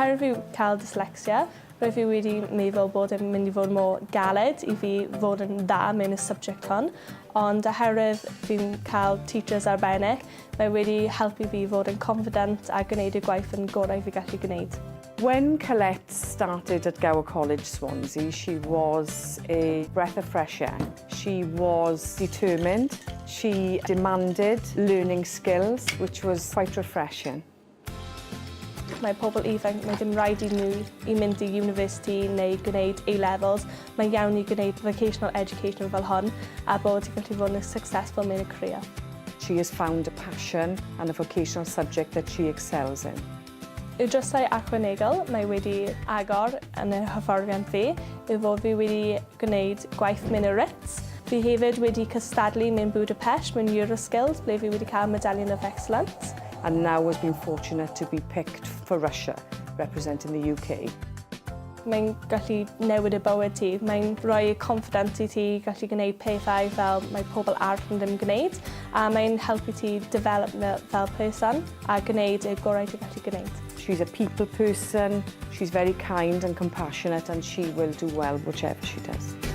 Oherwydd fi cael dyslexia, roedd fi wedi meddwl bod yn mynd i fod mor galed i fi fod yn dda mewn y subject hon, ond oherwydd fi'n cael teachers arbennig, mae wedi helpu fi fod yn confident a gwneud y gwaith yn gorau fi gallu gwneud. When Collette started at Gower College, Swansea, she was a breath of fresh air. She was determined. She demanded learning skills, which was quite refreshing. Mae pobl ifanc, mae dim rhaid i nhw i mynd i university neu gwneud A-levels. Mae iawn i gwneud vocational education fel hon a bod yn gallu fod yn successful mewn y career. She has found a passion and a vocational subject that she excels in. Yw drysau achwanegol mae wedi agor yn y hyfforddiant fi yw fod fi wedi gwneud gwaith mewn y Ritz. Fi hefyd wedi cystadlu mewn Budapest mewn Euroskills ble fi wedi cael Medallion of Excellence. And now has been fortunate to be picked for Russia, representing the UK. Mae'n gallu newid y bywyd ti. Mae'n rhoi confident i ti gallu gwneud pethau fel mae pobl arall yn ddim gwneud a mae'n helpu ti develop fel person a gwneud y gorau ti gallu gwneud. She's a people person, she's very kind and compassionate and she will do well whichever she does.